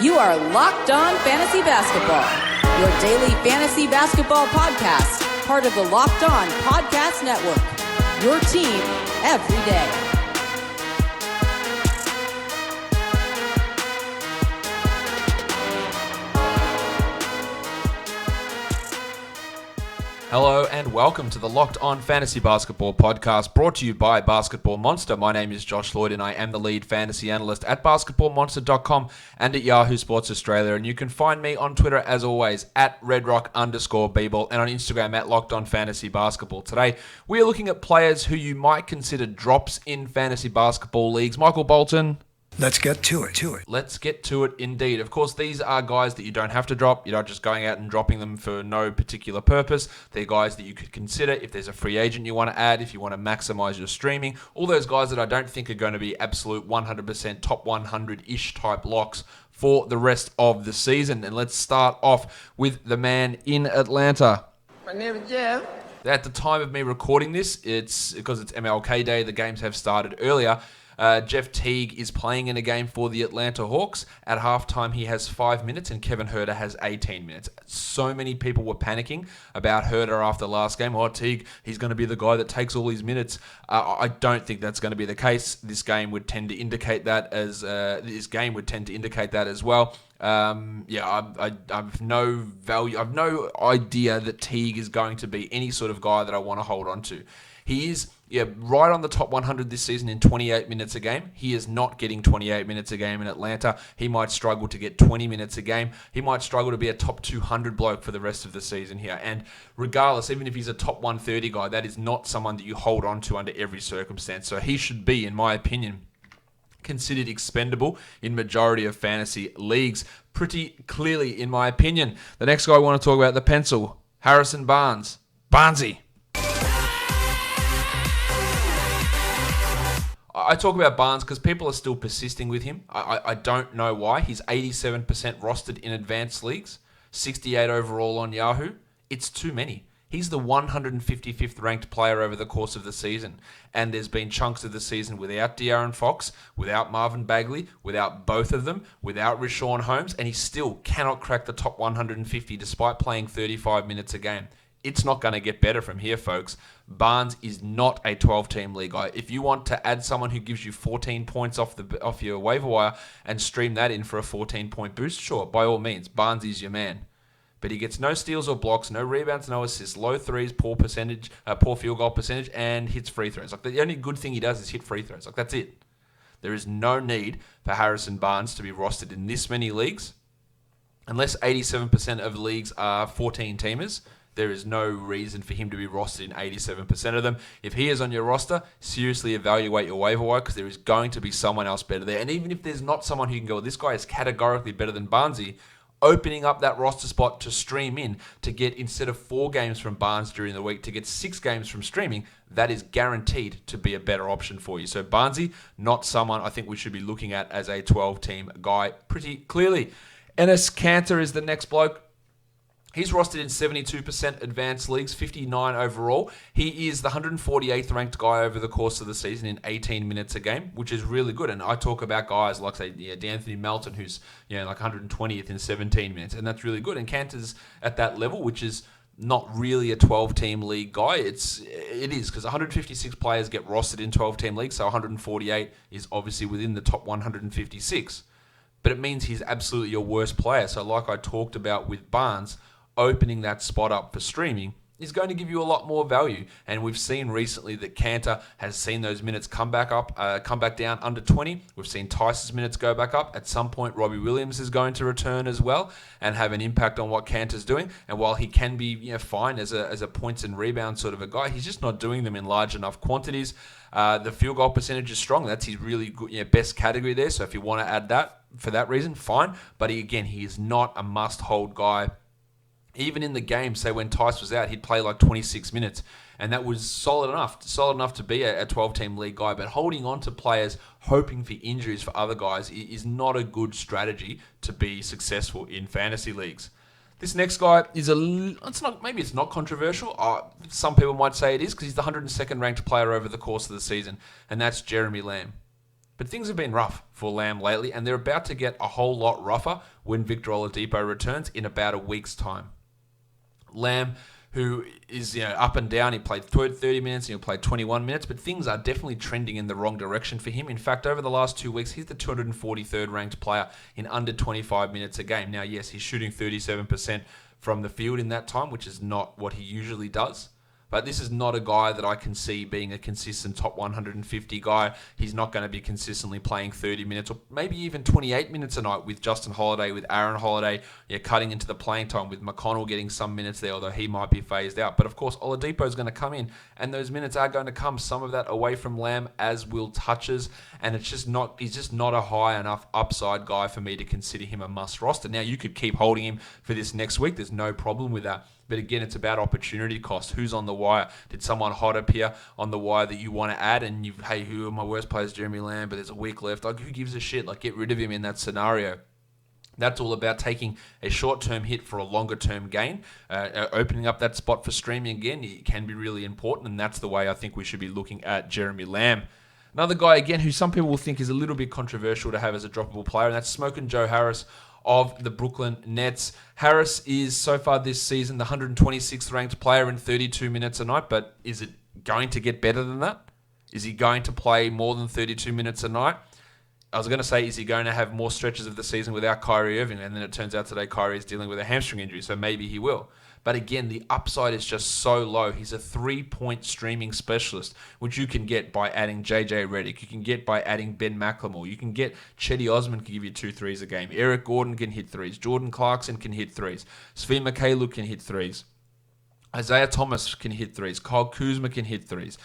You are Locked On Fantasy Basketball, your daily fantasy basketball podcast, part of the Locked On Podcast Network, your team every day. Hello and welcome to the Locked On Fantasy Basketball podcast brought to you by Basketball Monster. My name is Josh Lloyd and I am the lead fantasy analyst at basketballmonster.com and at Yahoo Sports Australia. And you can find me on Twitter as always at redrock_bball and on Instagram at Locked On Fantasy Basketball. Today we are looking at players who you might consider drops in fantasy basketball leagues. Michael Bolton. Let's get to it. Let's get to it indeed. Of course, these are guys that you don't have to drop. You're not just going out and dropping them for no particular purpose. They're guys that you could consider if there's a free agent you want to add, if you want to maximize your streaming. All those guys that I don't think are going to be absolute 100% top 100-ish type locks for the rest of the season. And let's start off with the man in Atlanta. My name is Jeff. At the time of me recording this, it's because it's MLK Day. The games have started earlier. Jeff Teague is playing in a game for the Atlanta Hawks. At halftime, he has 5 minutes and Kevin Huerter has 18 minutes. So many people were panicking about Huerter after last game. Oh, Teague, he's going to be the guy that takes all these minutes. I don't think that's going to be the case. This game would tend to indicate that as well. I've no value. I've no idea that Teague is going to be any sort of guy that I want to hold on to. He is right on the top 100 this season in 28 minutes a game. He is not getting 28 minutes a game in Atlanta. He might struggle to get 20 minutes a game. He might struggle to be a top 200 bloke for the rest of the season here. And regardless, even if he's a top 130 guy, that is not someone that you hold on to under every circumstance. So he should be, in my opinion, considered expendable in majority of fantasy leagues. Pretty clearly, in my opinion. The next guy I want to talk about, the pencil, Harrison Barnes. Barnesy. I talk about Barnes because people are still persisting with him. I don't know why. He's 87% rostered in advanced leagues, 68 overall on Yahoo. It's too many. He's the 155th ranked player over the course of the season. And there's been chunks of the season without De'Aaron Fox, without Marvin Bagley, without both of them, without Richaun Holmes, and he still cannot crack the top 150 despite playing 35 minutes a game. It's not going to get better from here, folks. Barnes is not a 12-team league guy. If you want to add someone who gives you 14 points off your waiver wire and stream that in for a 14-point boost, sure, by all means, Barnes is your man. But he gets no steals or blocks, no rebounds, no assists, low threes, poor field goal percentage, and hits free throws. Like the only good thing he does is hit free throws. Like that's it. There is no need for Harrison Barnes to be rostered in this many leagues, unless 87% of leagues are 14-teamers. There is no reason for him to be rostered in 87% of them. If he is on your roster, seriously evaluate your waiver wire because there is going to be someone else better there. And even if there's not someone who can go, this guy is categorically better than Barnesy, opening up that roster spot to stream in to get, instead of 4 games from Barnes during the week, to get 6 games from streaming, that is guaranteed to be a better option for you. So Barnesy, not someone I think we should be looking at as a 12-team guy pretty clearly. Enes Kanter is the next bloke. He's rostered in 72% advanced leagues, 59 overall. He is the 148th ranked guy over the course of the season in 18 minutes a game, which is really good. And I talk about guys like, say, D'Anthony Melton, who's like 120th in 17 minutes, and that's really good. And Kanter's at that level, which is not really a 12-team league guy. It is because 156 players get rostered in 12-team leagues, so 148 is obviously within the top 156. But it means he's absolutely your worst player. So like I talked about with Barnes, opening that spot up for streaming is going to give you a lot more value. And we've seen recently that Kanter has seen those minutes come back down under 20. We've seen Tice's minutes go back up. At some point, Robbie Williams is going to return as well and have an impact on what Kanter's doing. And while he can be fine as a points and rebound sort of a guy, he's just not doing them in large enough quantities. The field goal percentage is strong. That's his really good, best category there. So if you want to add that for that reason, fine. But he is not a must-hold guy. Even in the game, say when Tice was out, he'd play like 26 minutes, and that was solid enough to be a 12-team league guy. But holding on to players, hoping for injuries for other guys, is not a good strategy to be successful in fantasy leagues. This next guy is maybe it's not controversial. Some people might say it is because he's the 102nd ranked player over the course of the season, and that's Jeremy Lamb. But things have been rough for Lamb lately, and they're about to get a whole lot rougher when Victor Oladipo returns in about a week's time. Lamb, who is up and down, he played 30 minutes and he played 21 minutes, but things are definitely trending in the wrong direction for him. In fact, over the last 2 weeks, he's the 243rd ranked player in under 25 minutes a game. Now, yes, he's shooting 37% from the field in that time, which is not what he usually does. But this is not a guy that I can see being a consistent top 150 guy. He's not going to be consistently playing 30 minutes or maybe even 28 minutes a night with Justin Holiday, with Aaron Holiday, cutting into the playing time, with McConnell getting some minutes there, although he might be phased out. But of course, Oladipo is going to come in, and those minutes are going to come, some of that away from Lamb, as will touches, and he's just not a high enough upside guy for me to consider him a must roster. Now, you could keep holding him for this next week. There's no problem with that. But again, it's about opportunity cost. Who's on the wire? Did someone hot appear on the wire that you want to add? And who are my worst players? Jeremy Lamb, but there's a week left. Like, who gives a shit? Like, get rid of him in that scenario. That's all about taking a short-term hit for a longer-term gain. Opening up that spot for streaming again, it can be really important, and that's the way I think we should be looking at Jeremy Lamb. Another guy, again, who some people will think is a little bit controversial to have as a droppable player, and that's Smokin' Joe Harris of the Brooklyn Nets. Harris is, so far this season, the 126th ranked player in 32 minutes a night, but is it going to get better than that? Is he going to play more than 32 minutes a night? I was going to say, is he going to have more stretches of the season without Kyrie Irving? And then it turns out today Kyrie is dealing with a hamstring injury, so maybe he will. But again, the upside is just so low. He's a 3-point streaming specialist, which you can get by adding JJ Redick. You can get by adding Ben McLemore. You can get Chetty Osman can give you 2 threes a game. Eric Gordon can hit threes. Jordan Clarkson can hit threes. Svi Mykhailiuk can hit threes. Isaiah Thomas can hit threes. Kyle Kuzma can hit threes.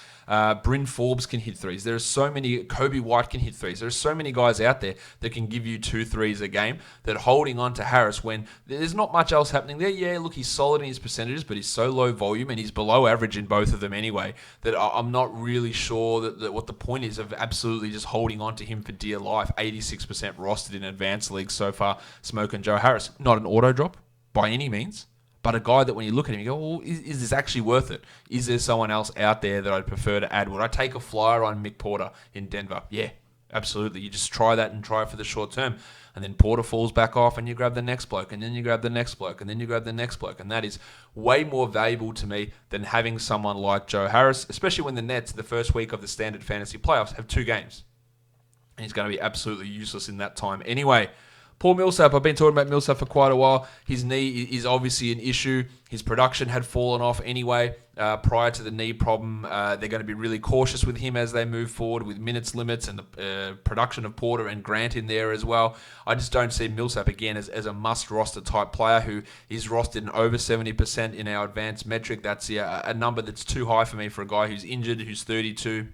Bryn Forbes can hit threes. There are so many. Kobe White can hit threes. There are so many guys out there that can give you 2 threes a game, that holding on to Harris when there's not much else happening there. Yeah, look, he's solid in his percentages, but he's so low volume and he's below average in both of them anyway that I'm not really sure that what the point is of absolutely just holding on to him for dear life. 86% rostered in advanced leagues so far. Smokin' Joe Harris. Not an auto drop by any means, but a guy that when you look at him, you go, well, is this actually worth it? Is there someone else out there that I'd prefer to add? Would I take a flyer on Mick Porter in Denver? Yeah, absolutely. You just try that and try it for the short term. And then Porter falls back off and you grab the next bloke, and then you grab the next bloke, and then you grab the next bloke. And that is way more valuable to me than having someone like Joe Harris, especially when the Nets, the first week of the standard fantasy playoffs, have 2 games. And he's going to be absolutely useless in that time anyway. Paul Millsap, I've been talking about Millsap for quite a while. His knee is obviously an issue. His production had fallen off anyway prior to the knee problem. They're going to be really cautious with him as they move forward with minutes limits and the production of Porter and Grant in there as well. I just don't see Millsap again as a must-roster type player who is rostered in over 70% in our advanced metric. That's a number that's too high for me for a guy who's injured, who's 32.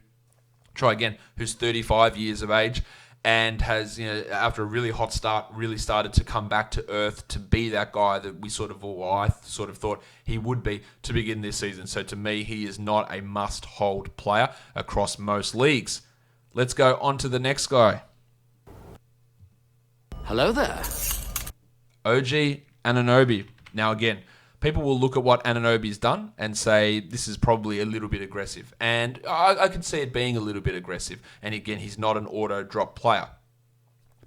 Try again, who's 35 years of age. And has, after a really hot start, really started to come back to earth to be that guy that I sort of thought he would be to begin this season. So to me, he is not a must-hold player across most leagues. Let's go on to the next guy. Hello there. OG Anunoby. Now again, people will look at what Anunoby's done and say this is probably a little bit aggressive. And I can see it being a little bit aggressive. And again, he's not an auto-drop player.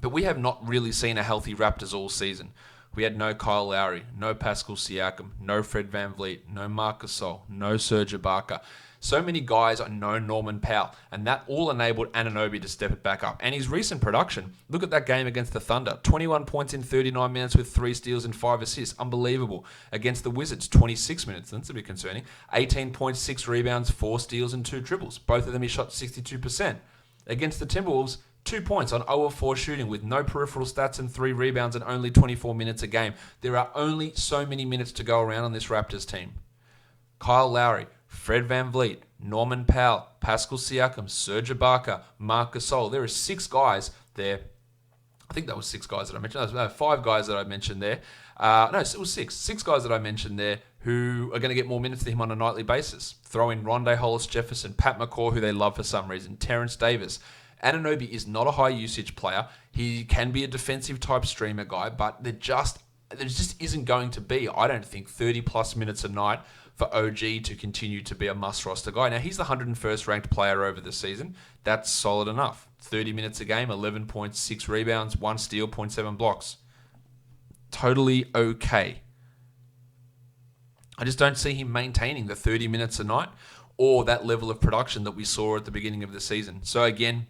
But we have not really seen a healthy Raptors all season. We had no Kyle Lowry, no Pascal Siakam, no Fred VanVleet, no Marc Gasol, no Serge Ibaka. So many guys, no Norman Powell, and that all enabled Anunoby to step it back up. And his recent production, look at that game against the Thunder. 21 points in 39 minutes with 3 steals and 5 assists. Unbelievable. Against the Wizards, 26 minutes. That's a bit concerning. 18 points, 6 rebounds, 4 steals and 2 triples. Both of them he shot 62%. Against the Timberwolves, 2 points on 0 of 4 shooting with no peripheral stats and 3 rebounds and only 24 minutes a game. There are only so many minutes to go around on this Raptors team. Kyle Lowry, Fred VanVleet, Norman Powell, Pascal Siakam, Serge Ibaka, Marc Gasol. There are 6 guys there. I think that was 6 guys that I mentioned. No, 5 guys that I mentioned there. No, it was 6. 6 guys that I mentioned there who are going to get more minutes than him on a nightly basis. Throw in Rondé Hollis-Jefferson, Pat McCaw, who they love for some reason, Terence Davis. Anunoby is not a high usage player. He can be a defensive type streamer guy, but there just isn't going to be, I don't think, 30 plus minutes a night for OG to continue to be a must-roster guy. Now, he's the 101st ranked player over the season. That's solid enough. 30 minutes a game, 11.6 rebounds, 1 steal, 0.7 blocks. Totally okay. I just don't see him maintaining the 30 minutes a night or that level of production that we saw at the beginning of the season. So again,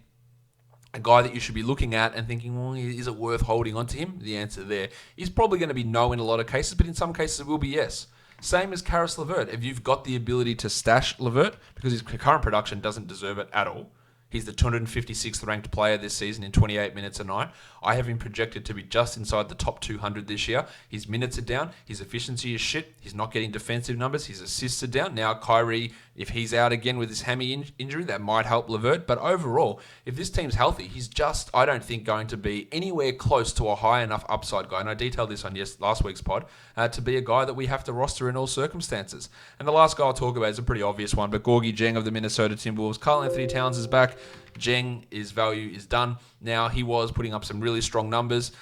a guy that you should be looking at and thinking, well, is it worth holding on to him? The answer there is probably going to be no in a lot of cases, but in some cases it will be yes. Same as Caris LeVert. If you've got the ability to stash LeVert, because his current production doesn't deserve it at all, he's the 256th ranked player this season in 28 minutes a night. I have him projected to be just inside the top 200 this year. His minutes are down. His efficiency is shit. He's not getting defensive numbers. His assists are down. Now, Kyrie, if he's out again with his hammy injury, that might help LeVert. But overall, if this team's healthy, he's just, I don't think, going to be anywhere close to a high enough upside guy. And I detailed this on last week's pod, to be a guy that we have to roster in all circumstances. And the last guy I'll talk about is a pretty obvious one, but Gorgie Dieng of the Minnesota Timberwolves. Karl-Anthony Towns is back. Dieng's value is done. Now, he was putting up some really strong numbers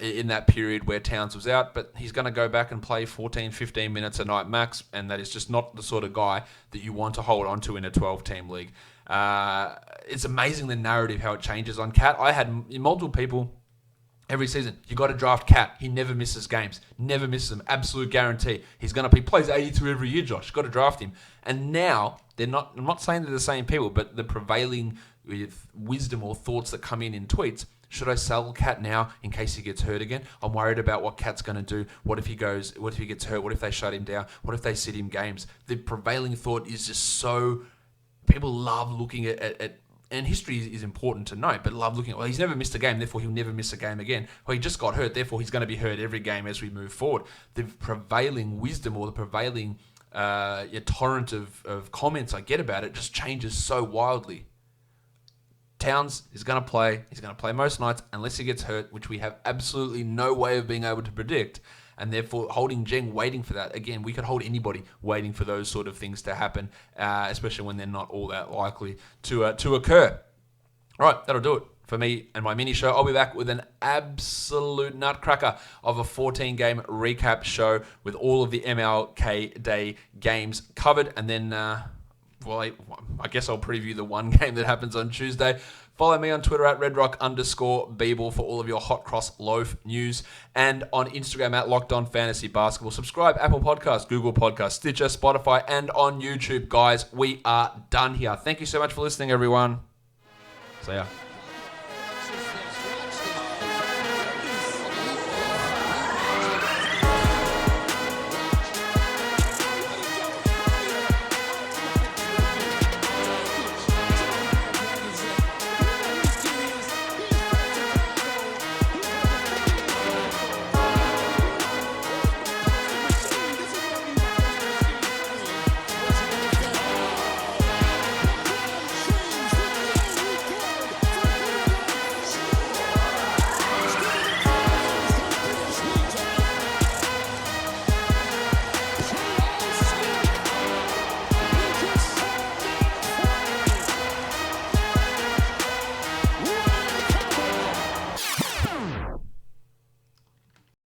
in that period where Towns was out, but he's going to go back and play 14, 15 minutes a night max, and that is just not the sort of guy that you want to hold on to in a 12-team league. It's amazing the narrative, how it changes on Cat. I had multiple people every season. You got to draft Cat. He never misses games. Never misses them. Absolute guarantee. He's going to be plays 82 every year, Josh. Got to draft him. And now, I'm not saying they're the same people, but the prevailing with wisdom or thoughts that come in tweets. Should I sell Cat now in case he gets hurt again? I'm worried about what Cat's going to do. What if he gets hurt? What if they shut him down? What if they sit him games? The prevailing thought is just so... People love looking at and history is important to note, but love looking at, well, he's never missed a game, therefore he'll never miss a game again. Well, he just got hurt, therefore he's going to be hurt every game as we move forward. The prevailing wisdom or the prevailing torrent of comments I get about it just changes so wildly. Towns is going to play. He's going to play most nights unless he gets hurt, which we have absolutely no way of being able to predict. And therefore, holding Dieng, waiting for that. Again, we could hold anybody waiting for those sort of things to happen, especially when they're not all that likely to occur. All right, that'll do it for me and my mini show. I'll be back with an absolute nutcracker of a 14-game recap show with all of the MLK Day games covered. And then... I guess I'll preview the one game that happens on Tuesday. Follow me on Twitter at redrock_Beeble for all of your hot cross loaf news. And on Instagram at Locked On Fantasy Basketball. Subscribe, Apple Podcasts, Google Podcasts, Stitcher, Spotify, and on YouTube. Guys, we are done here. Thank you so much for listening, everyone. See ya.